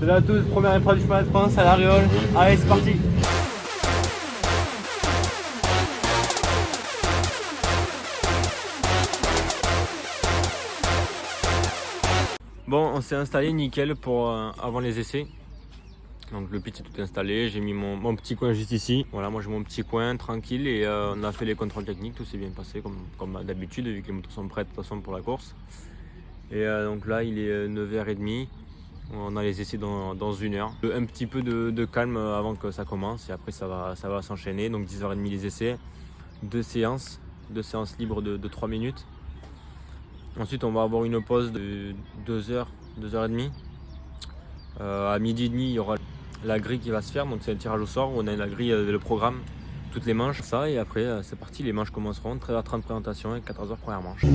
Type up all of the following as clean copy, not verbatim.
Salut à tous, première épreuve du chemin de France à l'Ariole. Allez, c'est parti. Bon, on s'est installé nickel pour avant les essais. Donc le pitch est tout installé, j'ai mis mon petit coin juste ici. Voilà, moi j'ai mon petit coin tranquille et on a fait les contrôles techniques, tout s'est bien passé comme d'habitude vu que les motos sont prêtes de toute façon pour la course. Et donc là il est 9h30, on a les essais dans 1 heure. Un petit peu de calme avant que ça commence et après ça va s'enchaîner. Donc 10h30 les essais, 2 séances libres de 3 minutes. Ensuite on va avoir une pause de 2h, 2h30. À 12h30 il y aura la grille qui va se faire, donc c'est un tirage au sort où on a la grille, le programme, toutes les manches, ça, et après c'est parti, les manches commenceront, 13h30 présentation et 14h première manche.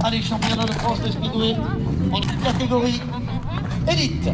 Allez, championnat de France de speedway en catégorie élite.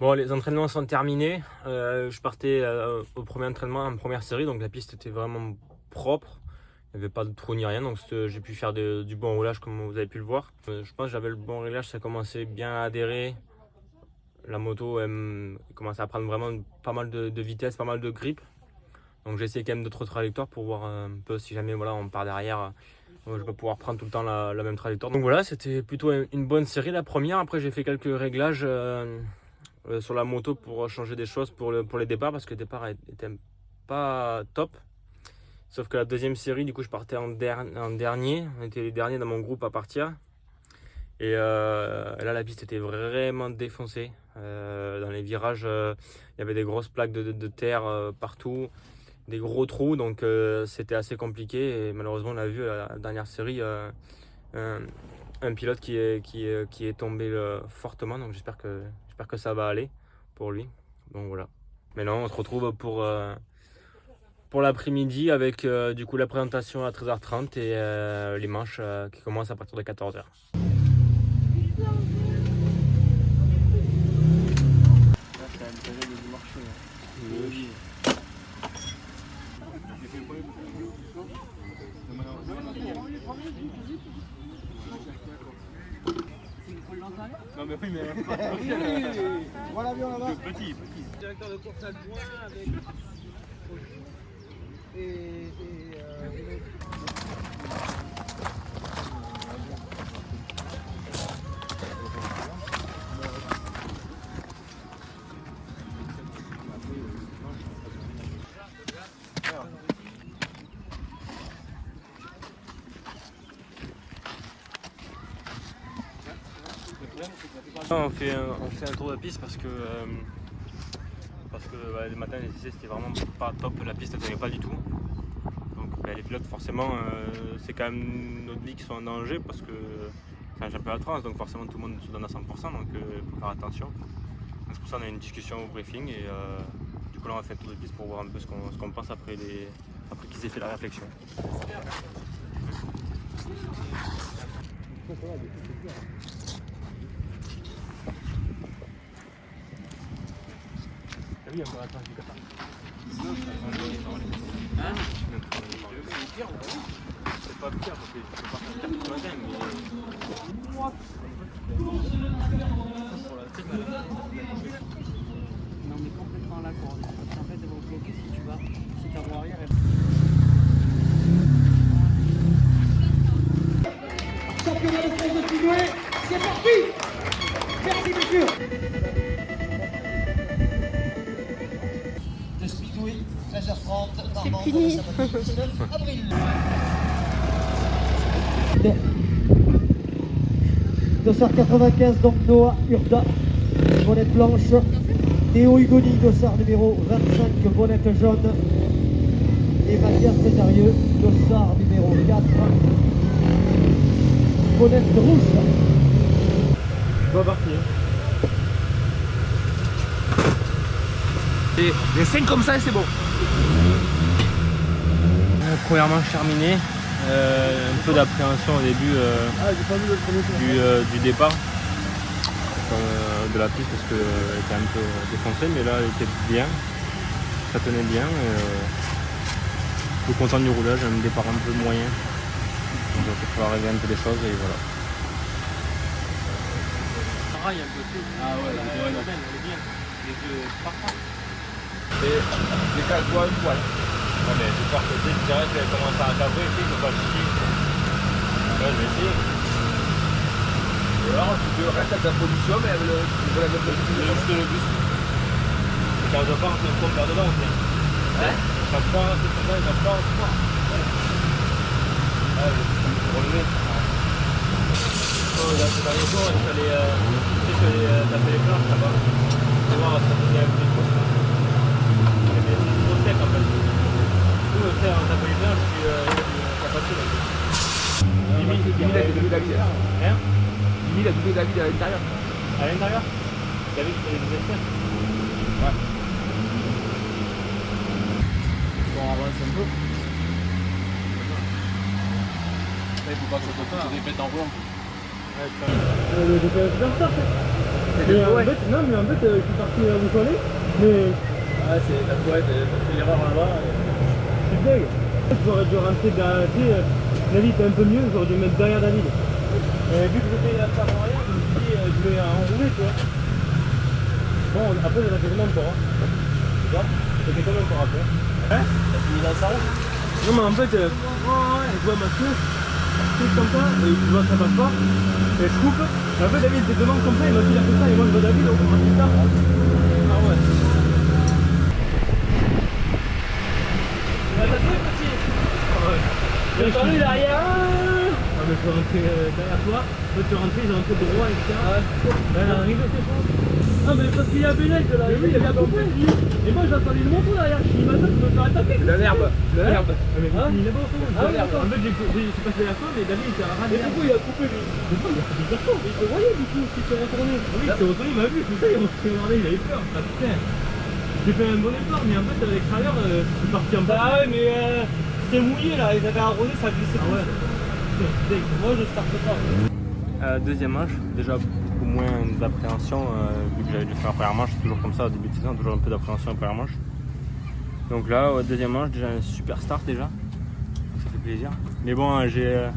Bon, les entraînements sont terminés. Je partais au premier entraînement en première série, donc la piste était vraiment propre. Il n'y avait pas de trou ni rien, donc j'ai pu faire du bon roulage comme vous avez pu le voir. Je pense que j'avais le bon réglage, ça commençait bien à adhérer. La moto elle commençait à prendre vraiment pas mal de vitesse, pas mal de grip. Donc j'ai essayé quand même d'autres trajectoires pour voir un peu si jamais voilà, on part derrière, je vais pouvoir prendre tout le temps la même trajectoire. Donc voilà, c'était plutôt une bonne série la première. Après j'ai fait quelques réglages sur la moto pour changer des choses pour les départs parce que les départs étaient pas top. Sauf que la deuxième série, du coup je partais en dernier. On était les derniers dans mon groupe à partir. Et là la piste était vraiment défoncée. Dans les virages, il y avait des grosses plaques de terre partout, des gros trous, donc c'était assez compliqué. Et malheureusement on a vu à la dernière série un pilote qui est tombé fortement, donc j'espère que ça va aller pour lui. Donc voilà. Maintenant on se retrouve pour l'après-midi avec du coup la présentation à 13h30 et les manches qui commencent à partir de 14h. Non mais oui mais Voilà bien là-bas. petit. Directeur de course adjoint avec On fait un tour de piste parce que le matin les essais c'était vraiment pas top, la piste ne tenait pas du tout. Donc les pilotes forcément c'est quand même notre vie qui sont en danger parce que c'est un championnat de France, donc forcément tout le monde se donne à 100%, donc il faut faire attention. Donc, c'est pour ça qu'on a eu une discussion au briefing et du coup là on a fait un tour de piste pour voir un peu ce qu'on pense après qu'ils aient fait la réflexion. Oui, encore la trace du Qatar. Hein? C'est pas pire parce que je peux pas faire 4 ce matin, Non mais complètement à la corde. Parce qu'en fait elles vont bloquer si tu vas. Si ta roue arrière championnat de France de Speedway, c'est parti. Merci monsieur. De Speedway, 13h30, Normande, samedi 19 avril. Dossard 95, donc Noah Urda, bonnette blanche. Théo Hugoni, dossard numéro 25, bonnette jaune. Et Mathias Césarieux, dossard numéro 4, bonnette rouge. On va partir. Les 5 comme ça et c'est bon. Première manche terminée, un peu d'appréhension au début du départ de la piste parce qu'elle était un peu défoncée, mais là elle était bien, ça tenait bien. Je suis content du roulage, un départ un peu moyen, donc il va falloir régler un peu des choses et voilà. Ah ouais, elle est bien. Les deux parfums. Et décale-toi une poil. Non mais je pars côté, je dirais qu'elle commence à encadrer ici, il ne faut pas chier. Là je vais essayer. Et alors tu restes à ta position mais avec le bus. Et quand je pars, je me trompe vers dedans aussi. Hein? Chaque fois, c'est comme ça, il va pas en fois. Ouais, je vais relever. Là, ces derniers jours, je suis allé taper les planches là-bas. Pour voir si ça donnait un petit coup. Mais c'est trop sec en fait. Du coup, on tape les planches, puis ça passe là. Limite, il a doublé David. Hein? Il a doublé David à l'intérieur. À l'intérieur? David, c'est des experts. Ouais. Bon, on avance un peu. Il faut pas que ça te répète en blanc. Ouais, En fait, non, mais en fait, je suis parti à vous soigner, mais. Ah, c'est la couette, t'as fait l'erreur là-bas. Je suis dingue. J'aurais dû rentrer derrière. David était un peu mieux, j'aurais dû me mettre derrière David. Vu que j'étais là par arrière, je me suis dit, je vais enrouler, tu vois. Bon, après, j'en ai fait vraiment encore. Tu vois, c'était quand même encore après. Hein? T'as fini dans ça? Non, mais en fait, je vois ma queue, comme ça, et tu vois, ça passe pas. Et je coupe. Et en fait, David était devant comme ça, il m'a dit, il a fait ça, et moi, je vois David, on m'a dit ça. Ah ouais. Tu vas t'attendre, petit? Ah ouais. J'ai entendu derrière. Ah mais je vais rentrer derrière toi, toi tu es rentré, j'ai rentré droit etc. Ah ouais. Arrivé c'est chaud. Ah mais parce qu'il y a Bélec là, oui il y a coupé. Et moi j'ai entendu le moto derrière, je suis maintenant je me fais attaquer. De l'herbe. De l'herbe. Ah mais il est bon au fond. Ah ouais d'accord. En fait j'ai passé derrière toi mais David il s'est ramené. Et du coup il a coupé lui. Mais non il a fait des cartons. Mais il te voyait du coup, il s'est retourné. Oui il s'est retourné, il m'a vu, c'est ça il s'est regardé, il avait peur. Ah putain. J'ai fait un bon effort mais en fait à l'extérieur je suis parti en bas. Ah ouais mais c'était mouillé là, ils avaient arrosé, ça glissait. Ah ouais. Moi je starte pas. Deuxième manche, déjà beaucoup moins d'appréhension vu que j'avais dû faire la première manche, c'est toujours comme ça au début de saison, toujours un peu d'appréhension la première manche. Donc là, deuxième manche, déjà un super start déjà, donc ça fait plaisir. Mais bon, j'ai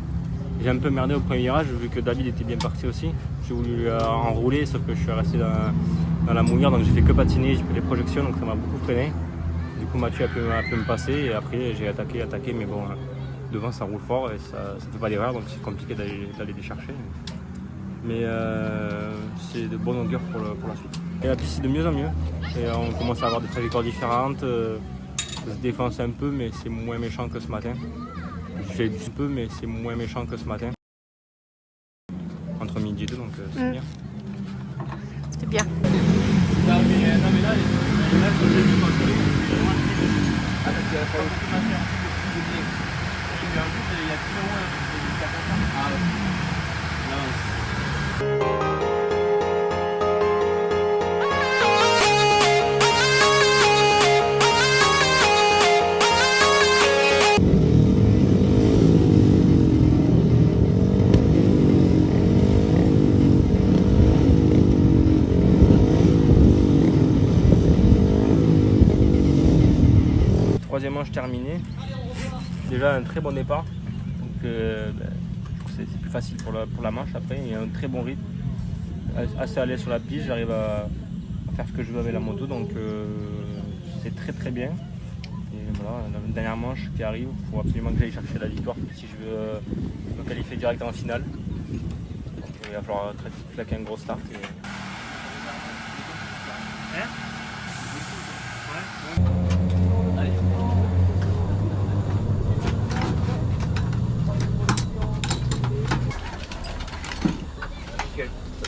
un peu merdé au premier virage vu que David était bien parti aussi. J'ai voulu enrouler sauf que je suis resté dans la mouillure, donc j'ai fait que patiner, j'ai fait des projections donc ça m'a beaucoup freiné. Du coup Mathieu a pu me passer et après j'ai attaqué mais bon. Devant ça roule fort et ça ne fait pas d'erreur donc c'est compliqué d'aller les chercher. Mais c'est de bonne augure pour la suite. Et la piste c'est de mieux en mieux. Et on commence à avoir des trajectoires différentes. Ça se défonce un peu mais c'est moins méchant que ce matin. Je fais un peu mais c'est moins méchant que ce matin. Entre midi et deux donc c'est bien. C'est bien. Non mais là, je l'ai vu quand je l'ai vu. Ah parce qu'il y a pas beaucoup de matière. En plus, il y a plus loin, ah ouais. Troisième manche terminée. Déjà un très bon départ. Donc c'est plus facile pour la manche après. Il y a un très bon rythme. Assez à l'aise sur la piste, j'arrive à faire ce que je veux avec la moto. Donc c'est très très bien. Et voilà, la dernière manche qui arrive, il faut absolument que j'aille chercher la victoire si je veux me qualifier direct en finale. Donc il va falloir claquer un gros start.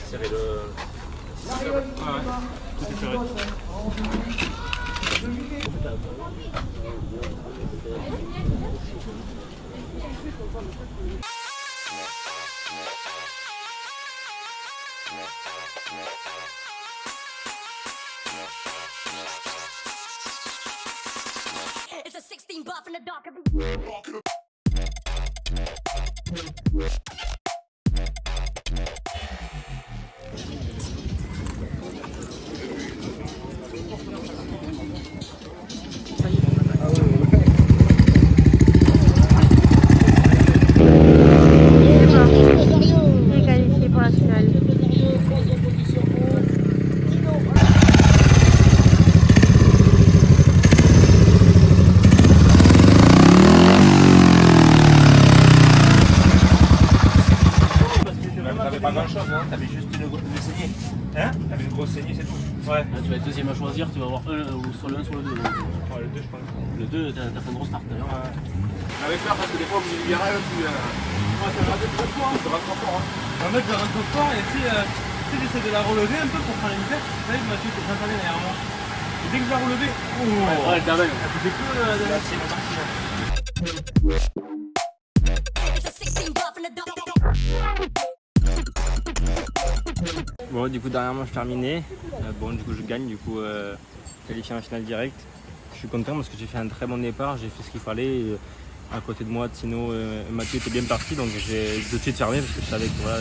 Serrer le... tout est serré. It's a 16 buff in the dark. On est qualifié pour la finale. T'avais pas grand chose, hein? T'avais juste une saignée. Hein? T'avais une grosse saignée, c'est tout. Ouais. Là, tu vas être deuxième à choisir, tu vas avoir soit le 1 soit le 2. Ouais, le 2 je pense. Le 2, t'as fait un gros start d'ailleurs. Ouais. J'avais peur parce que des fois, vous libérez, puis. Ouais, ça va être très fort. Ça va trop fort. Hein. En fait, je rentre fort et tu sais, j'essaie de la relever un peu pour prendre la vitesse. Vous savez, Mathieu, c'est très derrière moi. Et dès que je la relevais, ouais, quand même. Ça faisait peu de la partie. It's a 16 buff in the dark. Bon, du coup, dernière manche terminée. Bon, du coup, je gagne, du coup, qualifié en finale direct. Je suis content parce que j'ai fait un très bon départ, j'ai fait ce qu'il fallait. Et à côté de moi, Tino et Mathieu étaient bien partis, donc j'ai tout de suite fermé parce que je savais que voilà,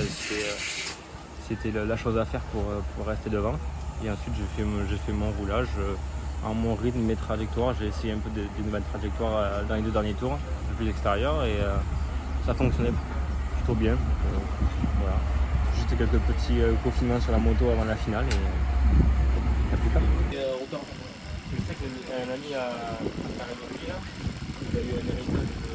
c'était la chose à faire pour rester devant. Et ensuite je fais mon roulage en mon rythme, mes trajectoires. J'ai essayé un peu des nouvelles trajectoires dans les 2 derniers tours, un peu plus extérieur, et ça fonctionnait plutôt bien. Voilà. Juste quelques petits confinements sur la moto avant la finale et il n'y a plus qu'à. Je sais qu'un ami a carrément là, il a eu un héritage de...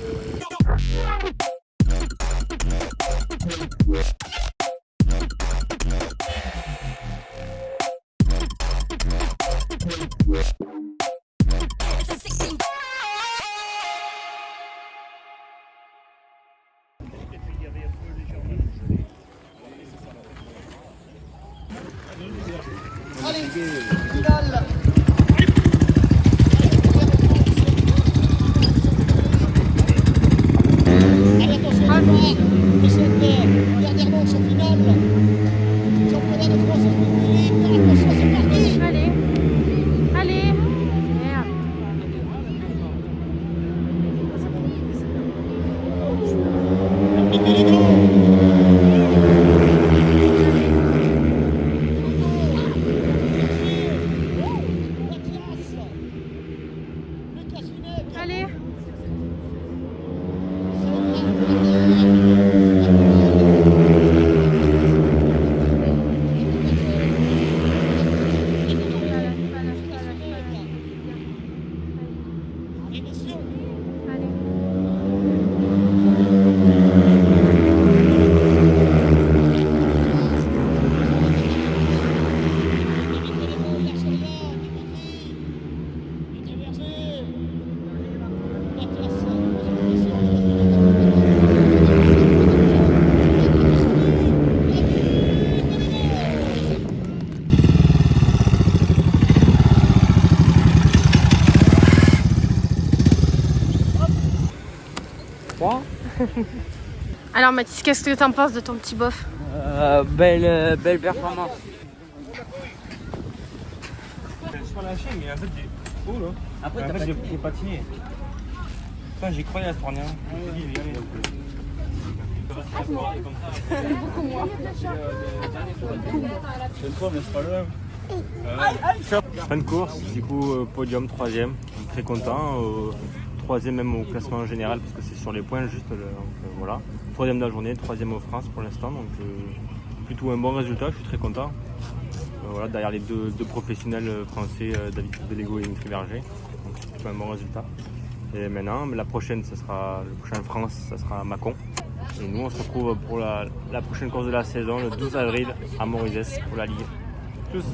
It's a 16. Allez. Allez. Merde. Allez. Alors Mathis, qu'est-ce que t'en penses de ton petit bof? Belle performance. J'ai super lâché, mais en fait, j'ai. Oh là. Après, En fait, j'ai patiné. Putain, j'y croyais à ce tournoi. Je me suis dit, je vais y aller. Fin de course, du coup podium 3e, très content, 3e même au classement général parce que c'est sur les points juste, donc, voilà. 3e de la journée, 3e aux France pour l'instant, donc plutôt un bon résultat, je suis très content. Voilà, derrière les deux professionnels français, David Bellego et Dimitri Berger, donc c'est plutôt un bon résultat. Et maintenant, la prochaine, le prochain France, ça sera à Mâcon. Et nous, on se retrouve pour la prochaine course de la saison, le 12 avril à Morises pour la Ligue. Tchuss.